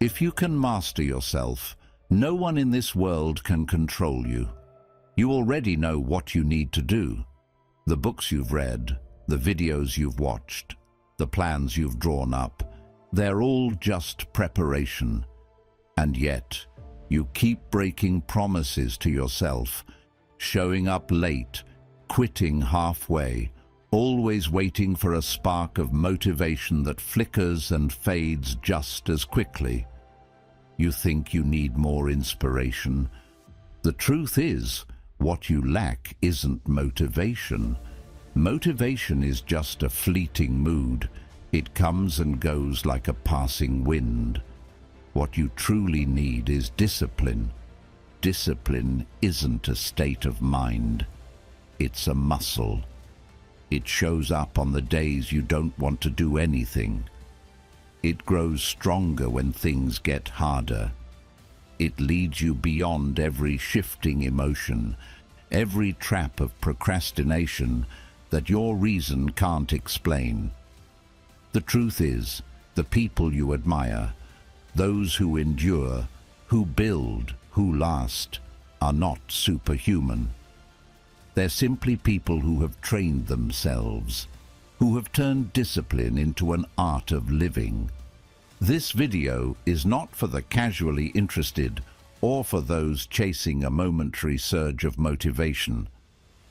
If you can master yourself, no one in this world can control you. You already know what you need to do. The books you've read, the videos you've watched, the plans you've drawn up, they're all just preparation. And yet, you keep breaking promises to yourself, showing up late, quitting halfway, always waiting for a spark of motivation that flickers and fades just as quickly. You think you need more inspiration. The truth is, what you lack isn't motivation. Motivation is just a fleeting mood. It comes and goes like a passing wind. What you truly need is discipline. Discipline isn't a state of mind. It's a muscle. It shows up on the days you don't want to do anything. It grows stronger when things get harder. It leads you beyond every shifting emotion, every trap of procrastination that your reason can't explain. The truth is, the people you admire, those who endure, who build, who last, are not superhuman. They're simply people who have trained themselves, who have turned discipline into an art of living. This video is not for the casually interested or for those chasing a momentary surge of motivation.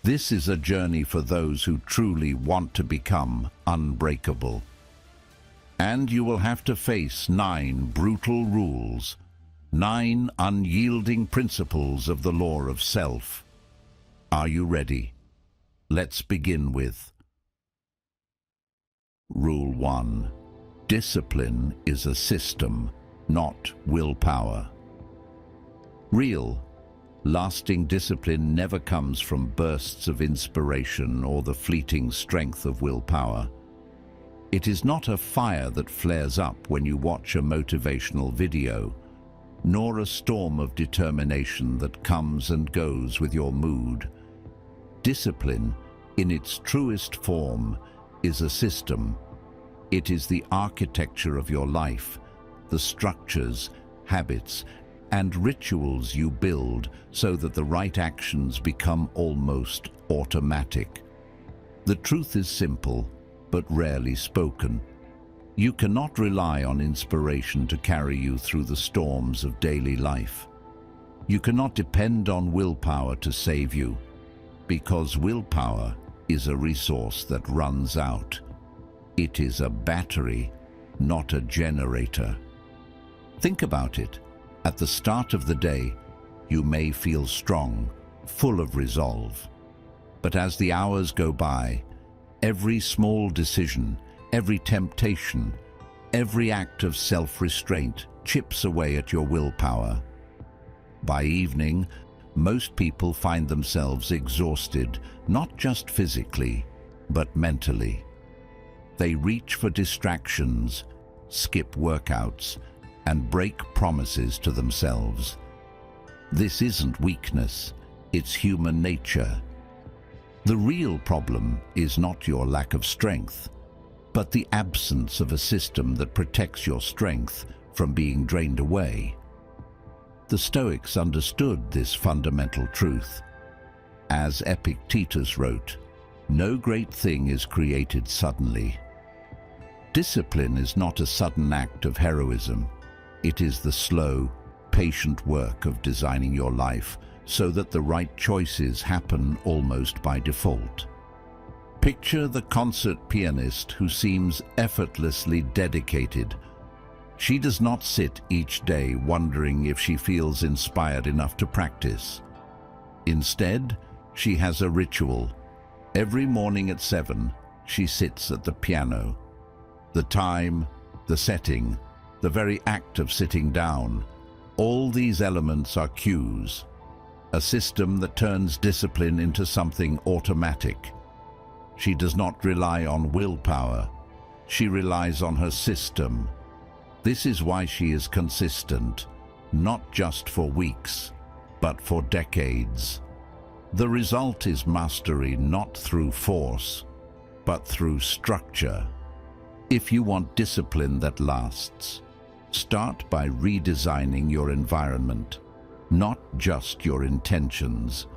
This is a journey for those who truly want to become unbreakable. And you will have to face 9 brutal rules, 9 unyielding principles of the law of self. Are you ready? Let's begin with Rule 1. Discipline is a system, not willpower. Real, lasting discipline never comes from bursts of inspiration or the fleeting strength of willpower. It is not a fire that flares up when you watch a motivational video, nor a storm of determination that comes and goes with your mood. Discipline, in its truest form, is a system. It is the architecture of your life, the structures, habits, and rituals you build so that the right actions become almost automatic. The truth is simple, but rarely spoken. You cannot rely on inspiration to carry you through the storms of daily life. You cannot depend on willpower to save you, because willpower is a resource that runs out. It is a battery, not a generator. Think about it. At the start of the day, you may feel strong, full of resolve. But as the hours go by, every small decision, every temptation, every act of self-restraint chips away at your willpower. By evening, most people find themselves exhausted, not just physically, but mentally. They reach for distractions, skip workouts, and break promises to themselves. This isn't weakness, it's human nature. The real problem is not your lack of strength, but the absence of a system that protects your strength from being drained away. The Stoics understood this fundamental truth. As Epictetus wrote, "No great thing is created suddenly." Discipline is not a sudden act of heroism. It is the slow, patient work of designing your life so that the right choices happen almost by default. Picture the concert pianist who seems effortlessly dedicated. She does not sit each day wondering if she feels inspired enough to practice. Instead, she has a ritual. Every morning at 7, she sits at the piano. The time, the setting, the very act of sitting down, all these elements are cues. A system that turns discipline into something automatic. She does not rely on willpower. She relies on her system. This is why she is consistent, not just for weeks, but for decades. The result is mastery not through force, but through structure. If you want discipline that lasts, start start by redesigning your environment, not just your intentions.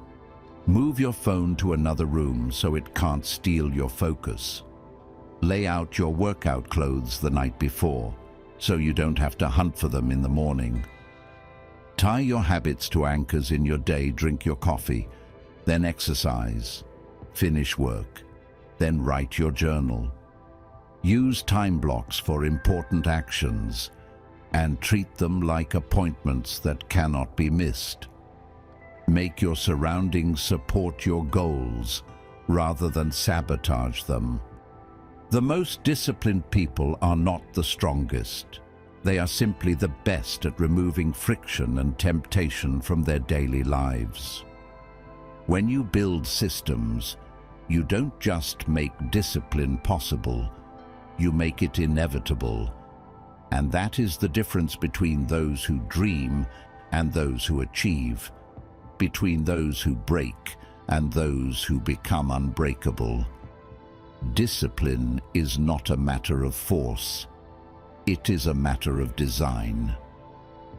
Move your phone to another room so it can't steal your focus. Lay out your workout clothes the night before, so you don't have to hunt for them in the morning. Tie your habits to anchors in your day. Drink your coffee, then exercise, finish work, then write your journal. Use time blocks for important actions and treat them like appointments that cannot be missed. Make your surroundings support your goals rather than sabotage them. The most disciplined people are not the strongest. They are simply the best at removing friction and temptation from their daily lives. When you build systems, you don't just make discipline possible, you make it inevitable. And that is the difference between those who dream and those who achieve, between those who break and those who become unbreakable. Discipline is not a matter of force. It is a matter of design.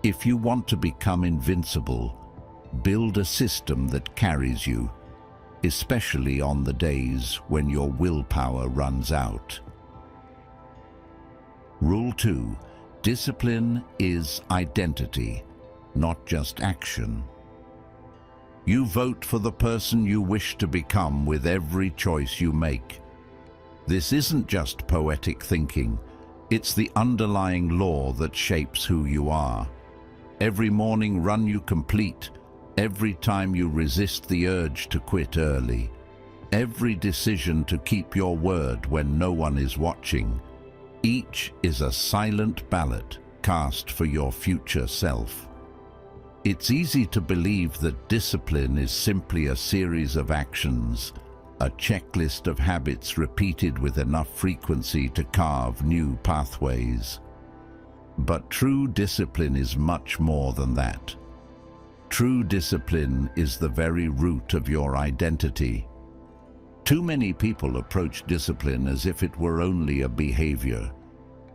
If you want to become invincible, build a system that carries you, especially on the days when your willpower runs out. Rule 2. Discipline is identity, not just action. You vote for the person you wish to become with every choice you make. This isn't just poetic thinking. It's the underlying law that shapes who you are. Every morning run you complete, every time you resist the urge to quit early, every decision to keep your word when no one is watching. Each is a silent ballot cast for your future self. It's easy to believe that discipline is simply a series of actions, a checklist of habits repeated with enough frequency to carve new pathways. But true discipline is much more than that. True discipline is the very root of your identity. Too many people approach discipline as if it were only a behavior,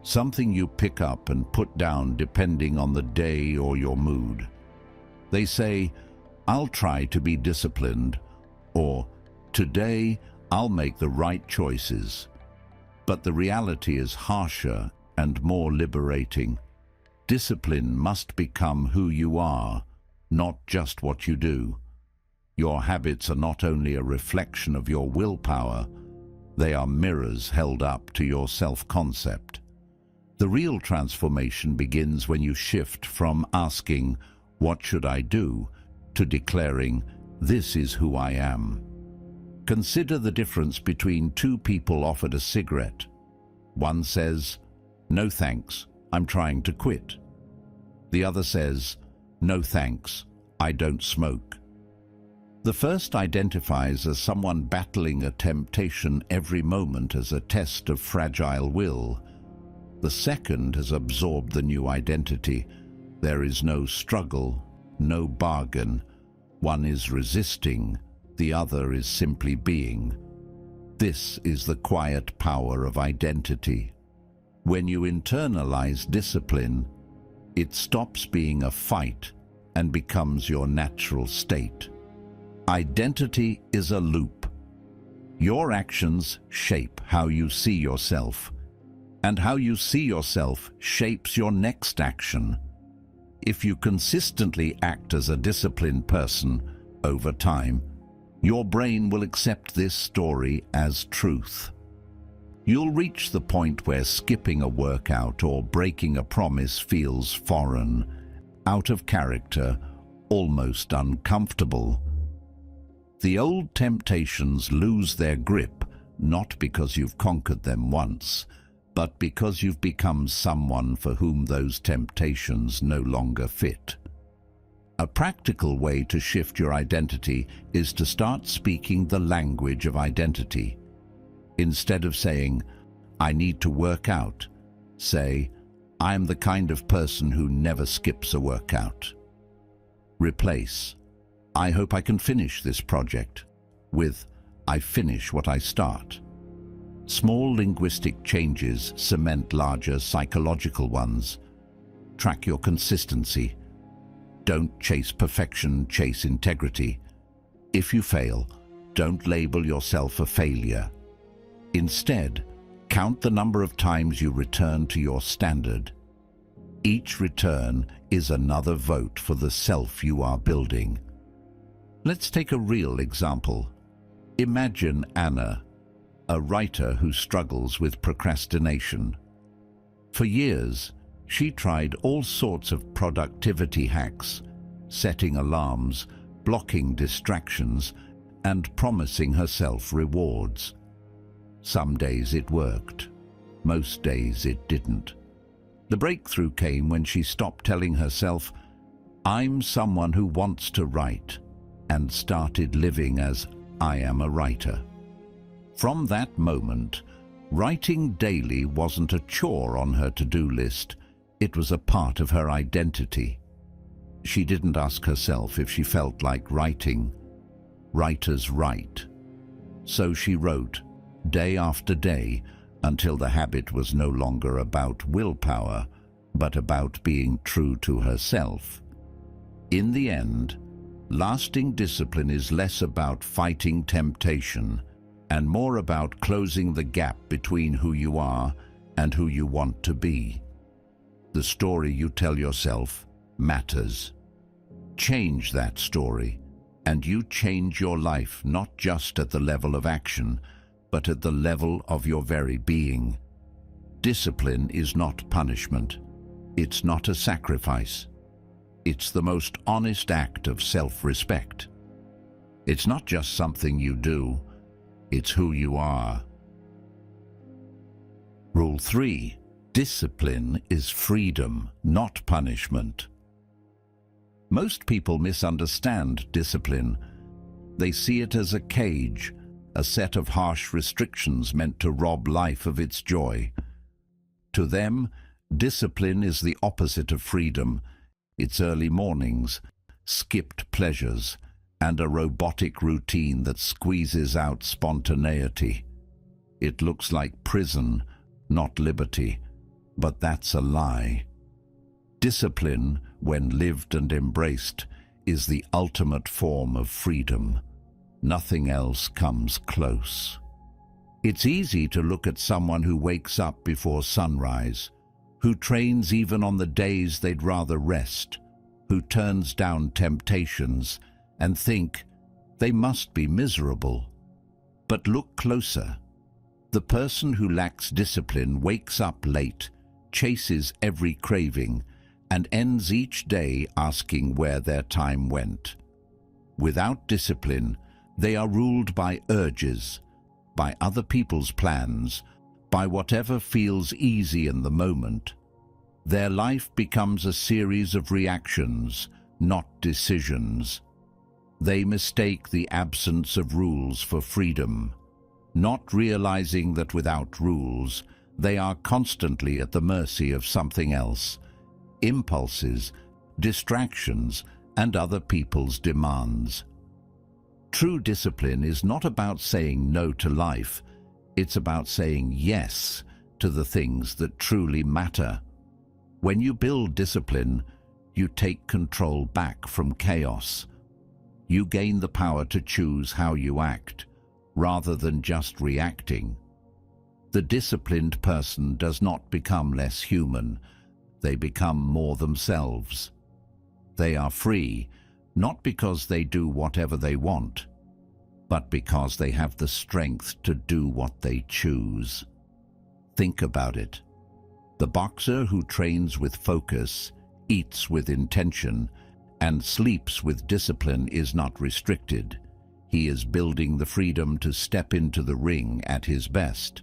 something you pick up and put down depending on the day or your mood. They say, "I'll try to be disciplined," or "Today, I'll make the right choices." But the reality is harsher and more liberating. Discipline must become who you are, not just what you do. Your habits are not only a reflection of your willpower, they are mirrors held up to your self-concept. The real transformation begins when you shift from asking, "What should I do?" to declaring, "This is who I am." Consider the difference between two people offered a cigarette. One says, "No thanks, I'm trying to quit." The other says, "No thanks, I don't smoke." The first identifies as someone battling a temptation every moment as a test of fragile will. The second has absorbed the new identity. There is no struggle, no bargain. One is resisting, the other is simply being. This is the quiet power of identity. When you internalize discipline, it stops being a fight and becomes your natural state. Identity is a loop. Your actions shape how you see yourself, and how you see yourself shapes your next action. If you consistently act as a disciplined person over time, your brain will accept this story as truth. You'll reach the point where skipping a workout or breaking a promise feels foreign, out of character, almost uncomfortable. The old temptations lose their grip, not because you've conquered them once, but because you've become someone for whom those temptations no longer fit. A practical way to shift your identity is to start speaking the language of identity. Instead of saying, "I need to work out," say, "I'm the kind of person who never skips a workout." Replace, "I hope I can finish this project," with, "I finish what I start." Small linguistic changes cement larger psychological ones. track your consistency. Don't chase perfection, chase integrity. If you fail, don't label yourself a failure. Instead, count the number of times you return to your standard. Each return is another vote for the self you are building. Let's take a real example. Imagine Anna, a writer who struggles with procrastination. For years, she tried all sorts of productivity hacks, setting alarms, blocking distractions, and promising herself rewards. Some days it worked. Most days it didn't. The breakthrough came when she stopped telling herself, "I'm someone who wants to write," and started living as "I am a writer." From that moment, writing daily wasn't a chore on her to-do list. It was a part of her identity. She didn't ask herself if she felt like writing. Writers write. So she wrote, day after day, until the habit was no longer about willpower, but about being true to herself. In the end, lasting discipline is less about fighting temptation and more about closing the gap between who you are and who you want to be. The story you tell yourself matters. Change that story, and you change your life not just at the level of action, but at the level of your very being. Discipline is not punishment. It's not a sacrifice. It's the most honest act of self-respect. It's not just something you do, it's who you are. Rule 3. Discipline is freedom, not punishment. Most people misunderstand discipline. They see it as a cage, a set of harsh restrictions meant to rob life of its joy. To them, discipline is the opposite of freedom. It's early mornings, skipped pleasures, and a robotic routine that squeezes out spontaneity. It looks like prison, not liberty, but that's a lie. Discipline, when lived and embraced, is the ultimate form of freedom. Nothing else comes close. It's easy to look at someone who wakes up before sunrise, who trains even on the days they'd rather rest, who turns down temptations, and think they must be miserable. But look closer. The person who lacks discipline wakes up late, chases every craving, and ends each day asking where their time went. Without discipline, they are ruled by urges, by other people's plans, by whatever feels easy in the moment. Their life becomes a series of reactions, not decisions. They mistake the absence of rules for freedom, not realizing that without rules, they are constantly at the mercy of something else, impulses, distractions, and other people's demands. True discipline is not about saying no to life, it's about saying yes to the things that truly matter. When you build discipline, you take control back from chaos. You gain the power to choose how you act, rather than just reacting. The disciplined person does not become less human, they become more themselves. They are free, not because they do whatever they want, but because they have the strength to do what they choose. Think about it. The boxer who trains with focus, eats with intention, and sleeps with discipline is not restricted. He is building the freedom to step into the ring at his best.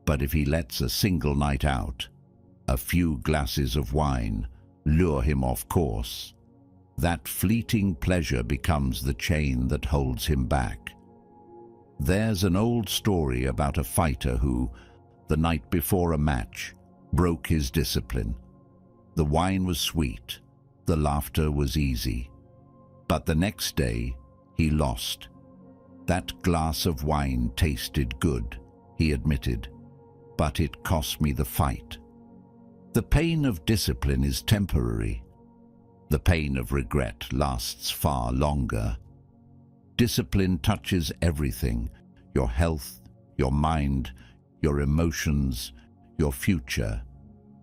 But if he lets a single night out, a few glasses of wine, lure him off course, that fleeting pleasure becomes the chain that holds him back. There's an old story about a fighter who, the night before a match, broke his discipline. The wine was sweet, the laughter was easy. But the next day, he lost. That glass of wine tasted good, he admitted, but it cost me the fight. The pain of discipline is temporary. The pain of regret lasts far longer. Discipline touches everything: your health, your mind, your emotions, your future.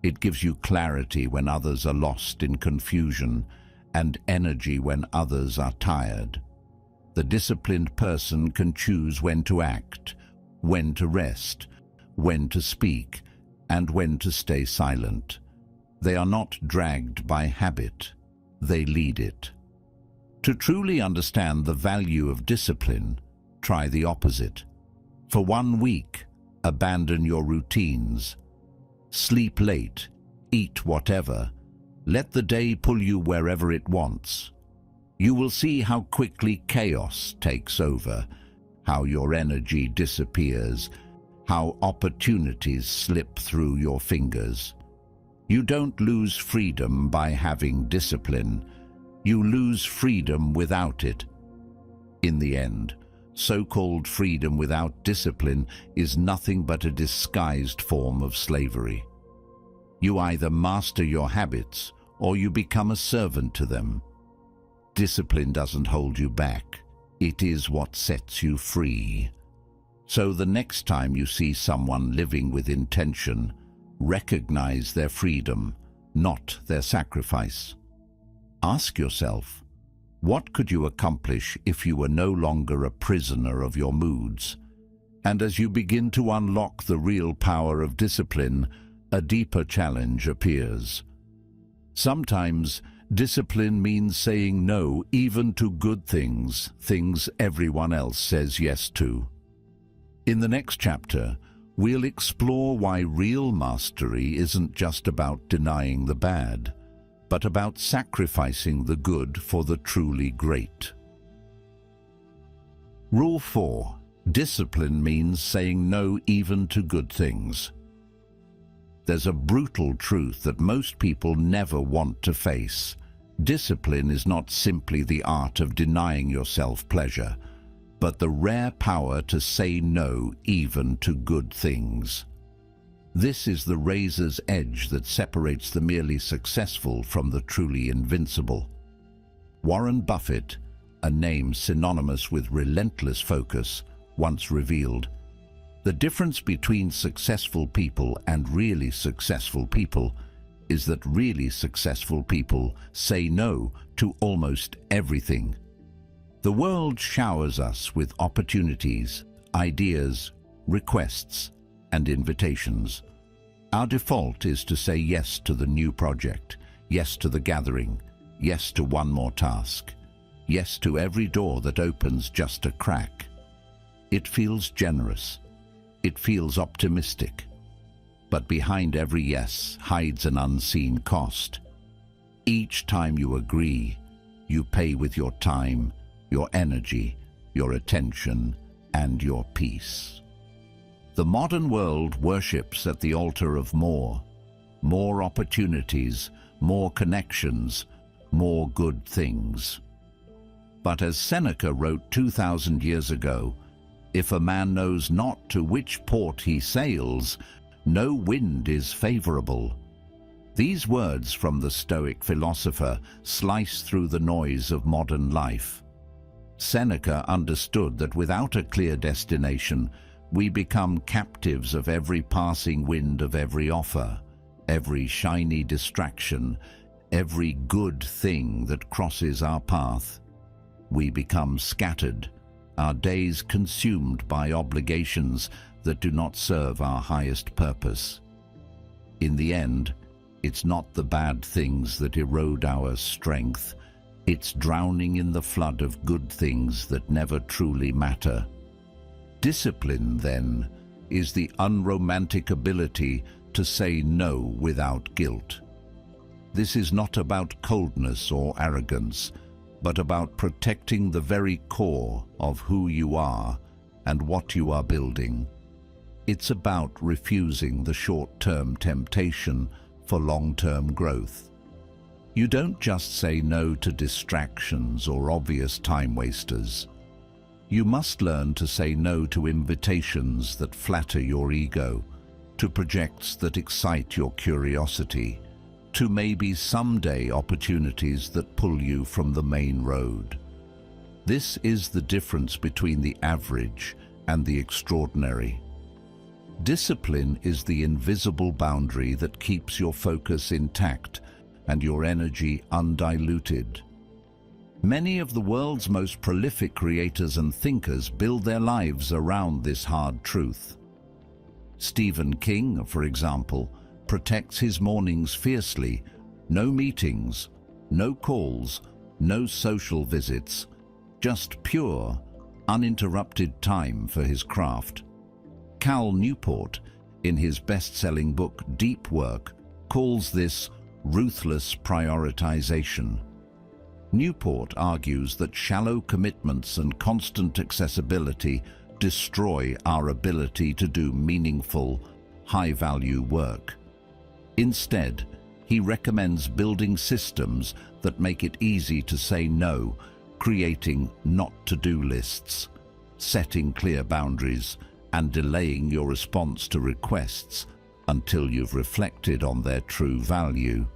It gives you clarity when others are lost in confusion, and energy when others are tired. The disciplined person can choose when to act, when to rest, when to speak, and when to stay silent. They are not dragged by habit, they lead it. To truly understand the value of discipline, try the opposite. For 1 week, abandon your routines. Sleep late, eat whatever. Let the day pull you wherever it wants. You will see how quickly chaos takes over, how your energy disappears, how opportunities slip through your fingers. You don't lose freedom by having discipline. You lose freedom without it. In the end, so-called freedom without discipline is nothing but a disguised form of slavery. You either master your habits or you become a servant to them. Discipline doesn't hold you back. It is what sets you free. So the next time you see someone living with intention, recognize their freedom, not their sacrifice. Ask yourself, what could you accomplish if you were no longer a prisoner of your moods? And as you begin to unlock the real power of discipline, a deeper challenge appears. Sometimes, discipline means saying no even to good things, things everyone else says yes to. In the next chapter, we'll explore why real mastery isn't just about denying the bad, but about sacrificing the good for the truly great. Rule 4. Discipline means saying no even to good things. There's a brutal truth that most people never want to face. Discipline is not simply the art of denying yourself pleasure, but the rare power to say no even to good things. This is the razor's edge that separates the merely successful from the truly invincible. Warren Buffett, a name synonymous with relentless focus, once revealed, "The difference between successful people and really successful people is that really successful people say no to almost everything." The world showers us with opportunities, ideas, requests, and invitations. Our default is to say yes to the new project, yes to the gathering, yes to one more task, yes to every door that opens just a crack. It feels generous. It feels optimistic. But behind every yes hides an unseen cost. Each time you agree, you pay with your time, your energy, your attention, and your peace. The modern world worships at the altar of more opportunities, more connections, more good things. But as Seneca wrote 2,000 years ago, "If a man knows not to which port he sails, no wind is favorable." These words from the Stoic philosopher slice through the noise of modern life. Seneca understood that without a clear destination, we become captives of every passing wind of every offer, every shiny distraction, every good thing that crosses our path. We become scattered, our days consumed by obligations that do not serve our highest purpose. In the end, it's not the bad things that erode our strength. It's drowning in the flood of good things that never truly matter. Discipline, then, is the unromantic ability to say no without guilt. This is not about coldness or arrogance, but about protecting the very core of who you are and what you are building. It's about refusing the short-term temptation for long-term growth. You don't just say no to distractions or obvious time wasters. You must learn to say no to invitations that flatter your ego, to projects that excite your curiosity, to maybe someday opportunities that pull you from the main road. This is the difference between the average and the extraordinary. Discipline is the invisible boundary that keeps your focus intact and your energy undiluted. Many of the world's most prolific creators and thinkers build their lives around this hard truth. Stephen King, for example, protects his mornings fiercely. No meetings, no calls, no social visits, just pure, uninterrupted time for his craft. Cal Newport, in his best-selling book Deep Work, calls this ruthless prioritization. Newport argues that shallow commitments and constant accessibility destroy our ability to do meaningful, high-value work. Instead, he recommends building systems that make it easy to say no, creating not-to-do lists, setting clear boundaries, and delaying your response to requests until you've reflected on their true value.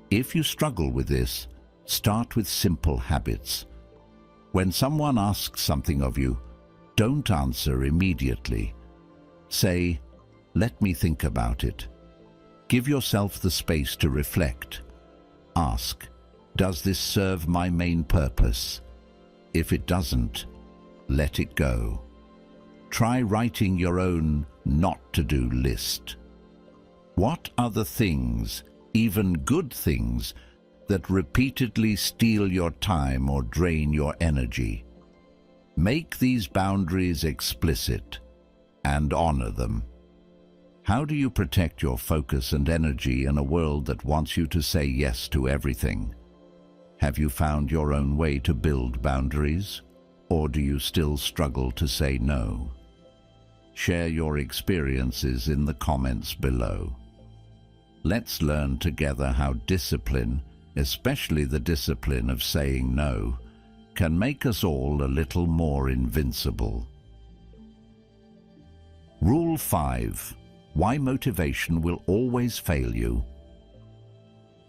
If you struggle with this, start with simple habits. When someone asks something of you, don't answer immediately. Say, "Let me think about it." Give yourself the space to reflect. Ask, "Does this serve my main purpose?" If it doesn't, let it go. Try writing your own not-to-do list. What are the things, even good things, that repeatedly steal your time or drain your energy? Make these boundaries explicit and honor them. How do you protect your focus and energy in a world that wants you to say yes to everything? Have you found your own way to build boundaries, or do you still struggle to say no? Share your experiences in the comments below. Let's learn together how discipline, especially the discipline of saying no, can make us all a little more invincible. Rule 5. Why motivation will always fail you.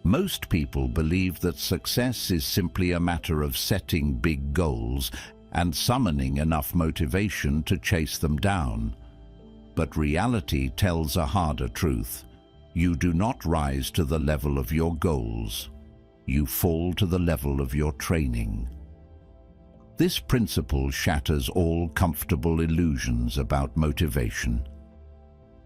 Most people believe that success is simply a matter of setting big goals and summoning enough motivation to chase them down. But reality tells a harder truth. You do not rise to the level of your goals. You fall to the level of your training. This principle shatters all comfortable illusions about motivation.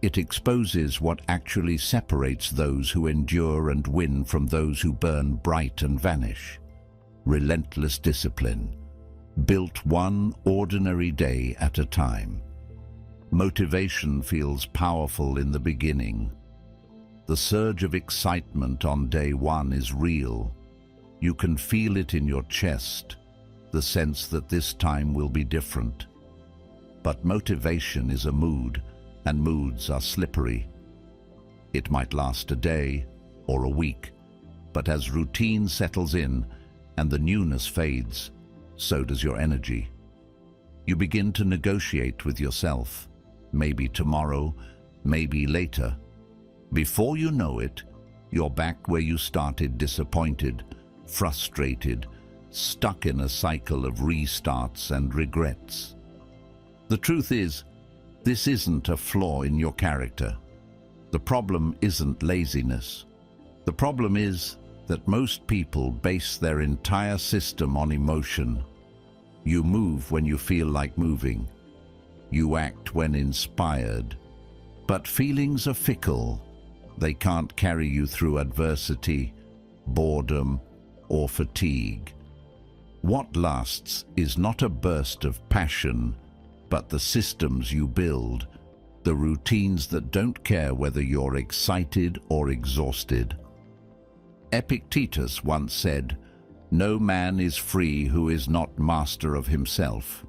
It exposes what actually separates those who endure and win from those who burn bright and vanish. Relentless discipline, built one ordinary day at a time. Motivation feels powerful in the beginning. The surge of excitement on day one is real. You can feel it in your chest, the sense that this time will be different. But motivation is a mood, and moods are slippery. It might last a day or a week, but as routine settles in and the newness fades, so does your energy. You begin to negotiate with yourself, maybe tomorrow, maybe later. Before you know it, you're back where you started, disappointed, frustrated, stuck in a cycle of restarts and regrets. The truth is, this isn't a flaw in your character. The problem isn't laziness. The problem is that most people base their entire system on emotion. You move when you feel like moving. You act when inspired. But feelings are fickle. They can't carry you through adversity, boredom, or fatigue. What lasts is not a burst of passion, but the systems you build, the routines that don't care whether you're excited or exhausted. Epictetus once said, "No man is free who is not master of himself."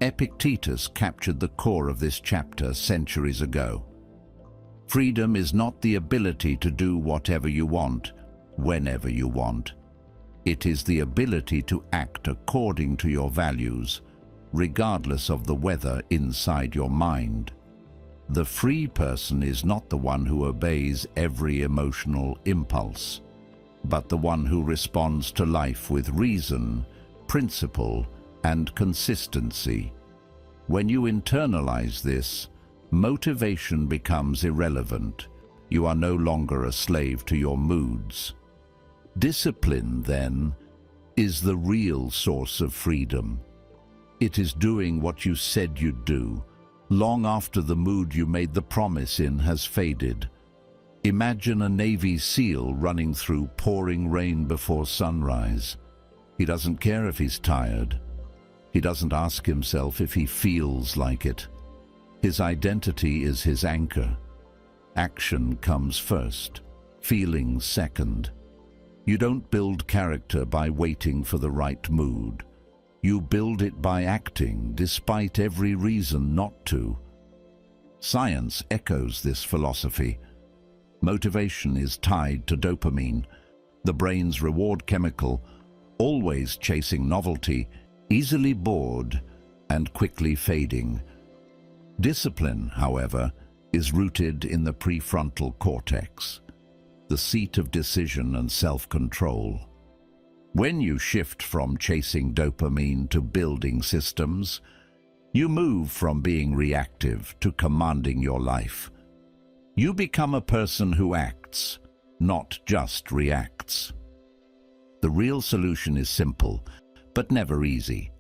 Epictetus captured the core of this chapter centuries ago. Freedom is not the ability to do whatever you want, whenever you want. It is the ability to act according to your values, regardless of the weather inside your mind. The free person is not the one who obeys every emotional impulse, but the one who responds to life with reason, principle, and consistency. When you internalize this, motivation becomes irrelevant. You are no longer a slave to your moods. Discipline, then, is the real source of freedom. It is doing what you said you'd do, long after the mood you made the promise in has faded. Imagine a Navy SEAL running through pouring rain before sunrise. He doesn't care if he's tired. He doesn't ask himself if he feels like it. His identity is his anchor. Action comes first, feelings second. You don't build character by waiting for the right mood. You build it by acting despite every reason not to. Science echoes this philosophy. Motivation is tied to dopamine, the brain's reward chemical, always chasing novelty, easily bored, and quickly fading. Discipline, however, is rooted in the prefrontal cortex, the seat of decision and self-control. When you shift from chasing dopamine to building systems, you move from being reactive to commanding your life. You become a person who acts, not just reacts. The real solution is simple, but never easy.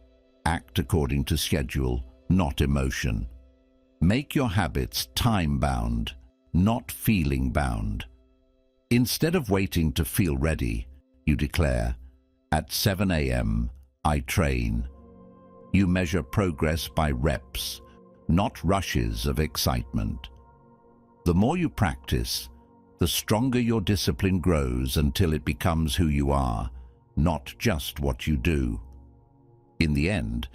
Act according to schedule, not emotion. Make your habits time-bound, not feeling-bound. Instead of waiting to feel ready, you declare, "At 7 a.m., I train." You measure progress by reps, not rushes of excitement. The more you practice, the stronger your discipline grows until it becomes who you are, not just what you do. In the end,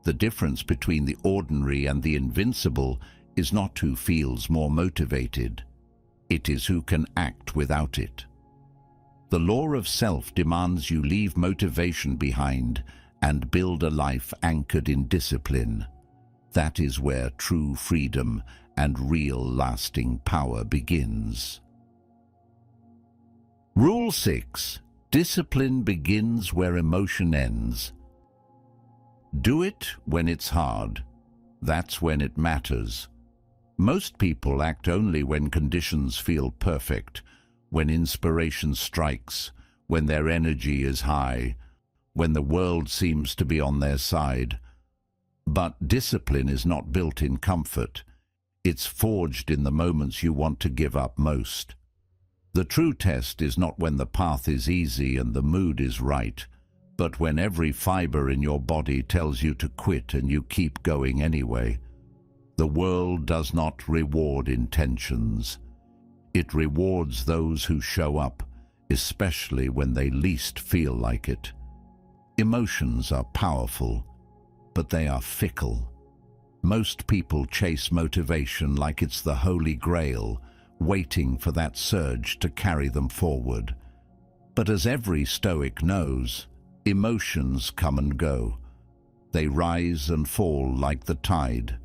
the difference between the ordinary and the invincible is not who feels more motivated. It is who can act without it. The law of self demands you leave motivation behind and build a life anchored in discipline. That is where true freedom and real lasting power begins. Rule 6. Discipline begins where emotion ends. Do it when it's hard. That's when it matters. Most people act only when conditions feel perfect, when inspiration strikes, when their energy is high, when the world seems to be on their side. But discipline is not built in comfort. It's forged in the moments you want to give up most. The true test is not when the path is easy and the mood is right, but when every fiber in your body tells you to quit and you keep going anyway. The world does not reward intentions. It rewards those who show up, especially when they least feel like it. Emotions are powerful, but they are fickle. Most people chase motivation like it's the Holy Grail, waiting for that surge to carry them forward. But as every Stoic knows, emotions come and go. They rise and fall like the tide.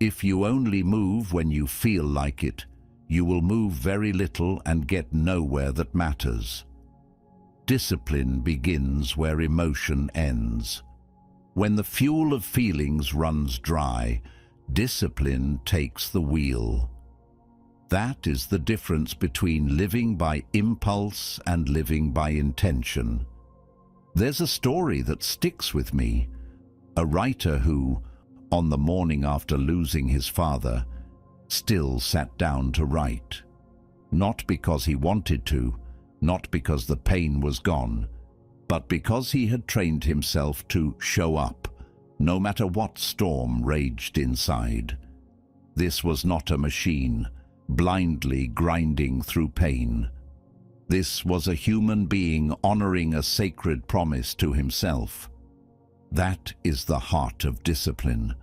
If you only move when you feel like it, you will move very little and get nowhere that matters. Discipline begins where emotion ends. When the fuel of feelings runs dry, discipline takes the wheel. That is the difference between living by impulse and living by intention. There's a story that sticks with me. A writer who, on the morning after losing his father, still sat down to write. Not because he wanted to, not because the pain was gone, but because he had trained himself to show up, no matter what storm raged inside. This was not a machine, blindly grinding through pain. This was a human being honoring a sacred promise to himself. That is the heart of discipline,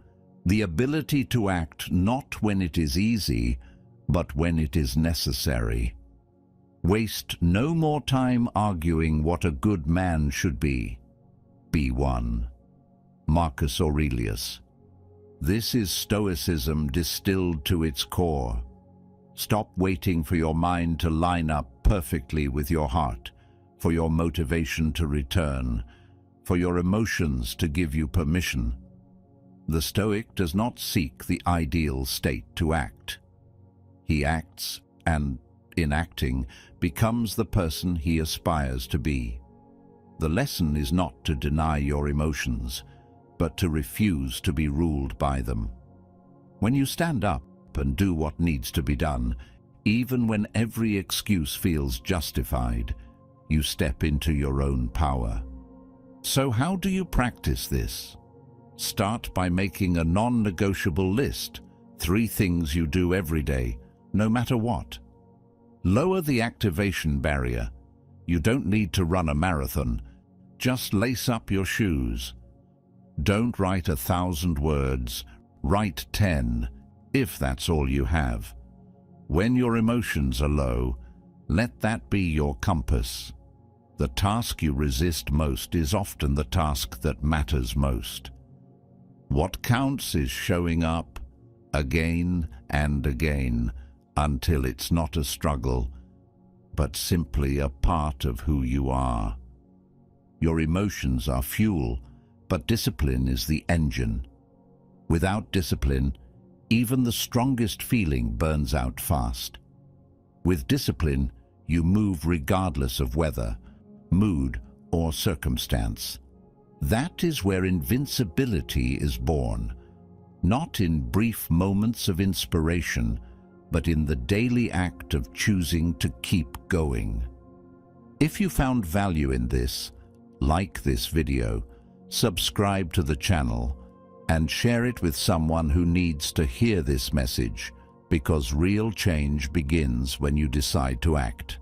the ability to act not when it is easy, but when it is necessary. Waste no more time arguing what a good man should be. Be one. Marcus Aurelius. This is Stoicism distilled to its core. Stop waiting for your mind to line up perfectly with your heart, for your motivation to return, for your emotions to give you permission. The Stoic does not seek the ideal state to act. He acts, and in acting, becomes the person he aspires to be. The lesson is not to deny your emotions, but to refuse to be ruled by them. When you stand up and do what needs to be done, even when every excuse feels justified, you step into your own power. So how do you practice this? Start by making a non-negotiable list, 3 things you do every day, no matter what. Lower the activation barrier. You don't need to run a marathon. Just lace up your shoes. Don't write 1,000 words. Write 10, if that's all you have. When your emotions are low, let that be your compass. The task you resist most is often the task that matters most. What counts is showing up again and again until it's not a struggle, but simply a part of who you are. Your emotions are fuel, but discipline is the engine. Without discipline, even the strongest feeling burns out fast. With discipline, you move regardless of weather, mood, or circumstance. That is where invincibility is born, not in brief moments of inspiration, but in the daily act of choosing to keep going. If you found value in this, like this video, subscribe to the channel, and share it with someone who needs to hear this message, because real change begins when you decide to act,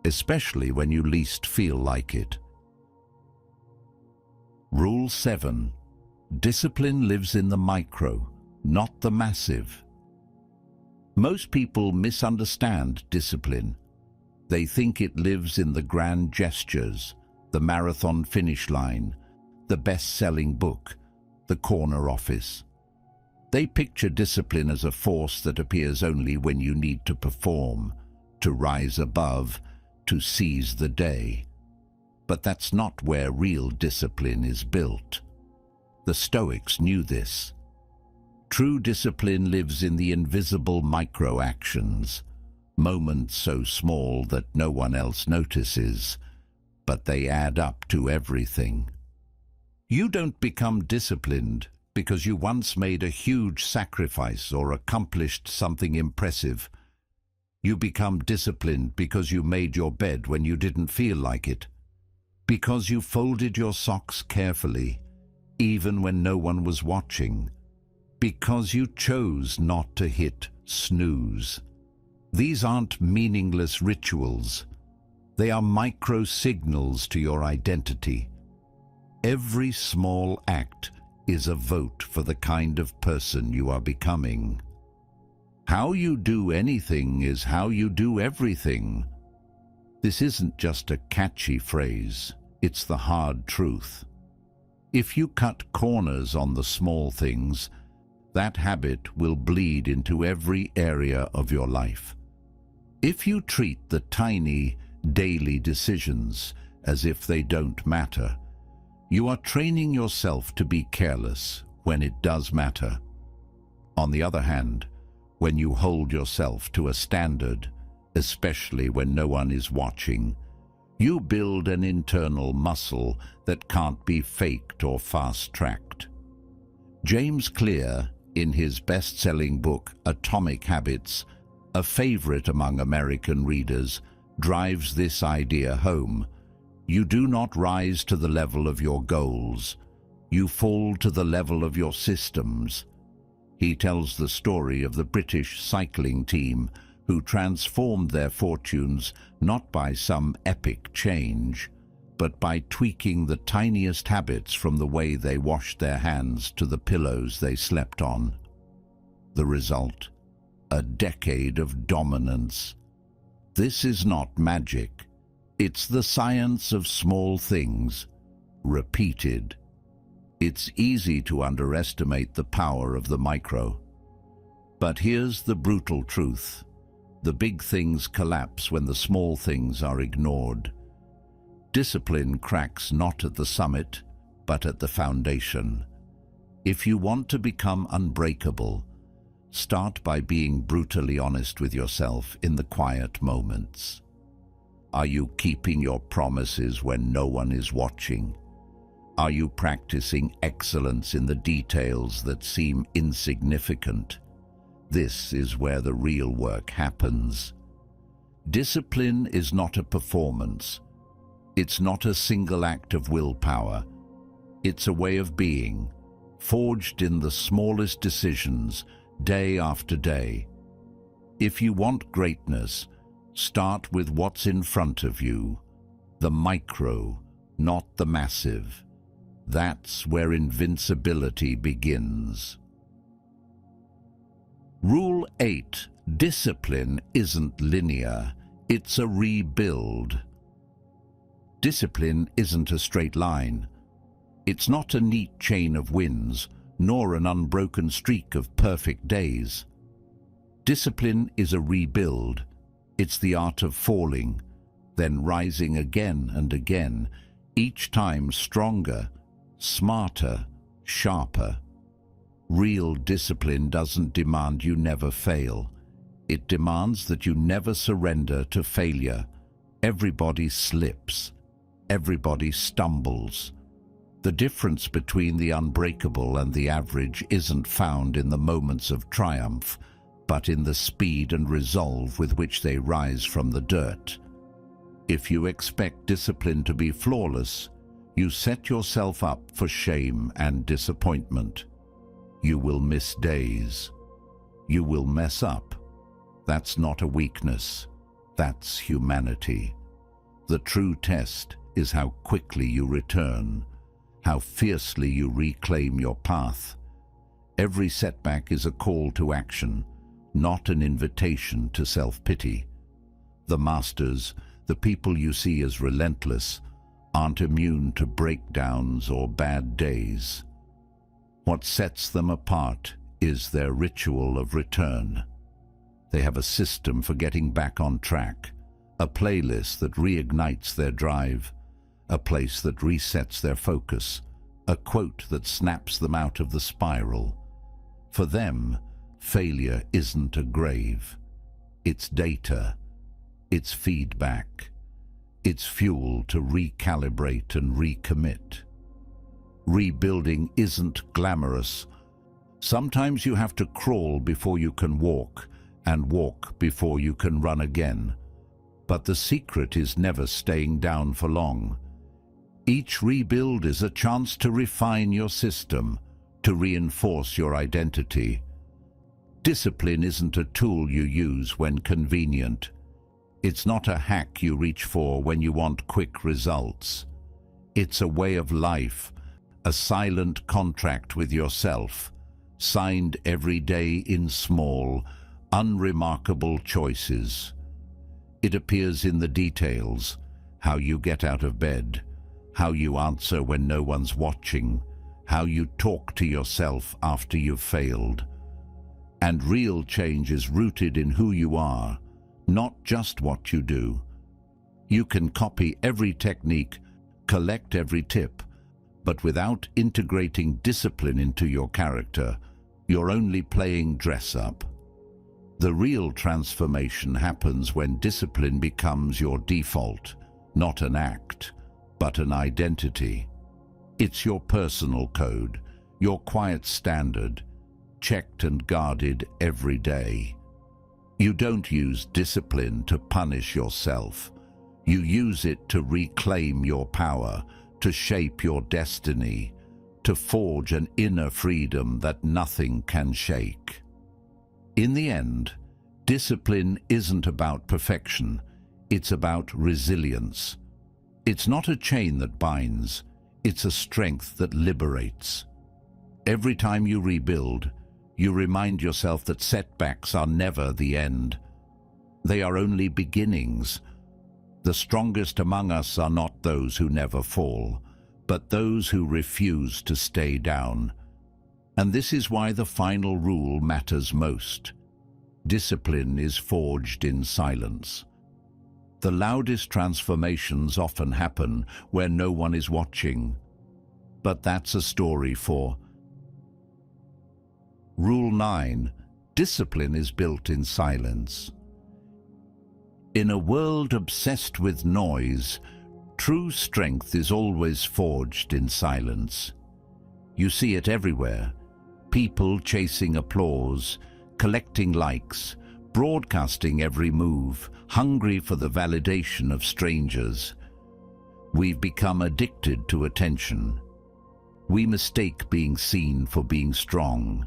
especially when you least feel like it. Rule 7. Discipline lives in the micro, not the massive. Most people misunderstand discipline. They think it lives in the grand gestures, the marathon finish line, the best-selling book, the corner office. They picture discipline as a force that appears only when you need to perform, to rise above, to seize the day. But that's not where real discipline is built. The Stoics knew this. True discipline lives in the invisible micro-actions, moments so small that no one else notices, but they add up to everything. You don't become disciplined because you once made a huge sacrifice or accomplished something impressive. You become disciplined because you made your bed when you didn't feel like it, because you folded your socks carefully, even when no one was watching, because you chose not to hit snooze. These aren't meaningless rituals. They are micro-signals to your identity. Every small act is a vote for the kind of person you are becoming. How you do anything is how you do everything. This isn't just a catchy phrase, it's the hard truth. If you cut corners on the small things, that habit will bleed into every area of your life. If you treat the tiny, daily decisions as if they don't matter, you are training yourself to be careless when it does matter. On the other hand, when you hold yourself to a standard, especially when no one is watching, you build an internal muscle that can't be faked or fast-tracked. James Clear, in his best-selling book Atomic Habits, a favorite among American readers, drives this idea home. You do not rise to the level of your goals. You fall to the level of your systems. He tells the story of the British cycling team who transformed their fortunes not by some epic change, but by tweaking the tiniest habits from the way they washed their hands to the pillows they slept on. The result? A decade of dominance. This is not magic. It's the science of small things, repeated. It's easy to underestimate the power of the micro. But here's the brutal truth. The big things collapse when the small things are ignored. Discipline cracks not at the summit, but at the foundation. If you want to become unbreakable, start by being brutally honest with yourself in the quiet moments. Are you keeping your promises when no one is watching? Are you practicing excellence in the details that seem insignificant? This is where the real work happens. Discipline is not a performance. It's not a single act of willpower. It's a way of being, forged in the smallest decisions, day after day. If you want greatness, start with what's in front of you, the micro, not the massive. That's where invincibility begins. Rule 8. Discipline isn't linear, it's a rebuild. Discipline isn't a straight line. It's not a neat chain of wins, nor an unbroken streak of perfect days. Discipline is a rebuild. It's the art of falling, then rising again and again, each time stronger, smarter, sharper. Real discipline doesn't demand you never fail. It demands that you never surrender to failure. Everybody slips. Everybody stumbles. The difference between the unbreakable and the average isn't found in the moments of triumph, but in the speed and resolve with which they rise from the dirt. If you expect discipline to be flawless, you set yourself up for shame and disappointment. You will miss days. You will mess up. That's not a weakness. That's humanity. The true test is how quickly you return, how fiercely you reclaim your path. Every setback is a call to action, not an invitation to self-pity. The masters, the people you see as relentless, aren't immune to breakdowns or bad days. What sets them apart is their ritual of return. They have a system for getting back on track, a playlist that reignites their drive, a place that resets their focus, a quote that snaps them out of the spiral. For them, failure isn't a grave. It's data. It's feedback. It's fuel to recalibrate and recommit. Rebuilding isn't glamorous. Sometimes you have to crawl before you can walk, and walk before you can run again. But the secret is never staying down for long. Each rebuild is a chance to refine your system, to reinforce your identity. Discipline isn't a tool you use when convenient. It's not a hack you reach for when you want quick results. It's a way of life, a silent contract with yourself, signed every day in small, unremarkable choices. It appears in the details, how you get out of bed, how you answer when no one's watching, how you talk to yourself after you've failed. And real change is rooted in who you are, not just what you do. You can copy every technique, collect every tip, but without integrating discipline into your character, you're only playing dress-up. The real transformation happens when discipline becomes your default, not an act, but an identity. It's your personal code, your quiet standard, checked and guarded every day. You don't use discipline to punish yourself. You use it to reclaim your power, to shape your destiny, to forge an inner freedom that nothing can shake. In the end, discipline isn't about perfection, it's about resilience. It's not a chain that binds, it's a strength that liberates. Every time you rebuild, you remind yourself that setbacks are never the end. They are only beginnings. The strongest among us are not those who never fall, but those who refuse to stay down. And this is why the final rule matters most. Discipline is forged in silence. The loudest transformations often happen where no one is watching. But that's a story for Rule 9. Discipline is built in silence. In a world obsessed with noise, true strength is always forged in silence. You see it everywhere. People chasing applause, collecting likes, broadcasting every move, hungry for the validation of strangers. We've become addicted to attention. We mistake being seen for being strong.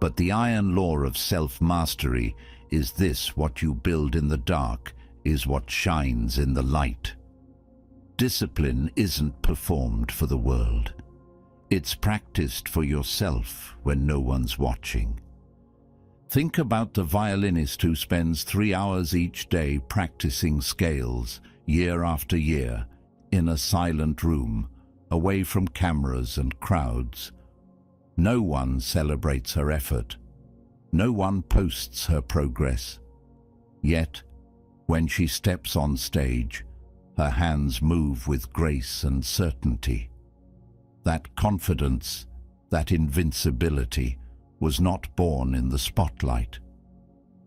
But the iron law of self-mastery is this: what you build in the dark is what shines in the light. Discipline isn't performed for the world. It's practiced for yourself when no one's watching. Think about the violinist who spends 3 hours each day practicing scales, year after year, in a silent room, away from cameras and crowds. No one celebrates her effort. No one posts her progress. Yet, when she steps on stage, her hands move with grace and certainty. That confidence, that invincibility, was not born in the spotlight.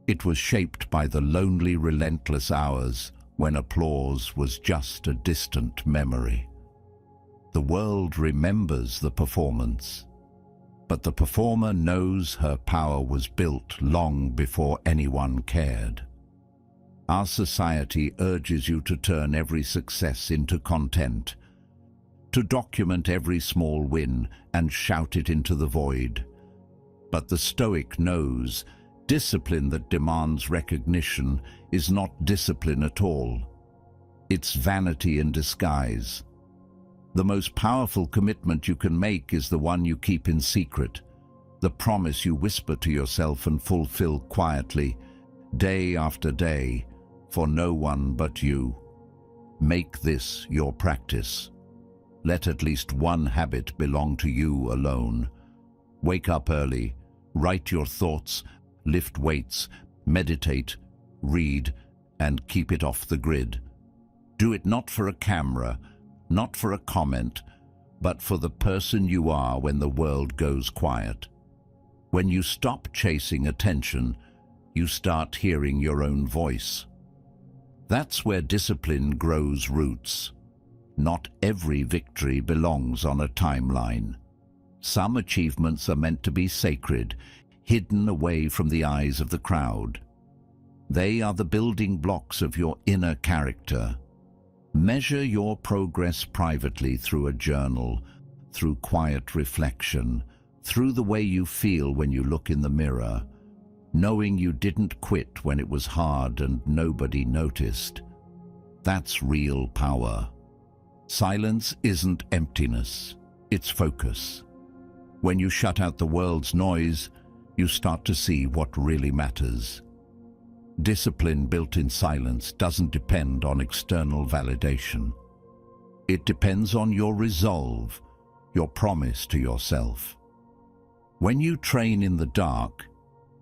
It was shaped by the lonely, relentless hours when applause was just a distant memory. The world remembers the performance, but the performer knows her power was built long before anyone cared. Our society urges you to turn every success into content, to document every small win and shout it into the void. But the Stoic knows discipline that demands recognition is not discipline at all. It's vanity in disguise. The most powerful commitment you can make is the one you keep in secret, the promise you whisper to yourself and fulfill quietly, day after day, for no one but you. Make this your practice. Let at least one habit belong to you alone. Wake up early, write your thoughts, lift weights, meditate, read, and keep it off the grid. Do it not for a camera, not for a comment, but for the person you are when the world goes quiet. When you stop chasing attention, you start hearing your own voice. That's where discipline grows roots. Not every victory belongs on a timeline. Some achievements are meant to be sacred, hidden away from the eyes of the crowd. They are the building blocks of your inner character. Measure your progress privately through a journal, through quiet reflection, through the way you feel when you look in the mirror, knowing you didn't quit when it was hard and nobody noticed. That's real power. Silence isn't emptiness, it's focus. When you shut out the world's noise, you start to see what really matters. Discipline built in silence doesn't depend on external validation. It depends on your resolve, your promise to yourself. When you train in the dark,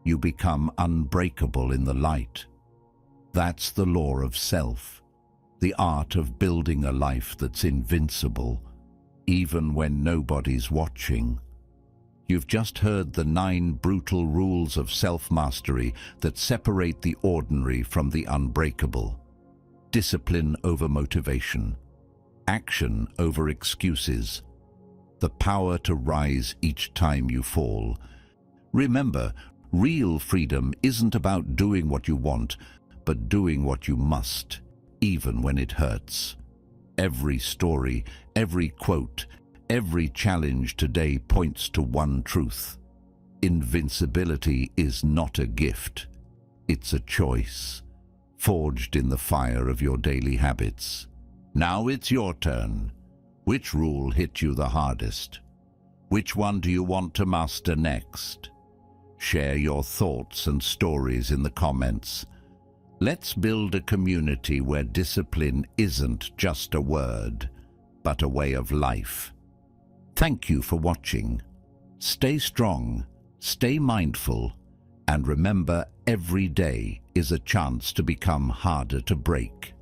you become unbreakable in the light. That's the law of self, the art of building a life that's invincible, even when nobody's watching. You've just heard the 9 brutal rules of self-mastery that separate the ordinary from the unbreakable. Discipline over motivation. Action over excuses. The power to rise each time you fall. Remember, real freedom isn't about doing what you want, but doing what you must, even when it hurts. Every story, every quote, every challenge today points to one truth. Invincibility is not a gift. It's a choice, forged in the fire of your daily habits. Now it's your turn. Which rule hit you the hardest? Which one do you want to master next? Share your thoughts and stories in the comments. Let's build a community where discipline isn't just a word, but a way of life. Thank you for watching. Stay strong, stay mindful, and remember, every day is a chance to become harder to break.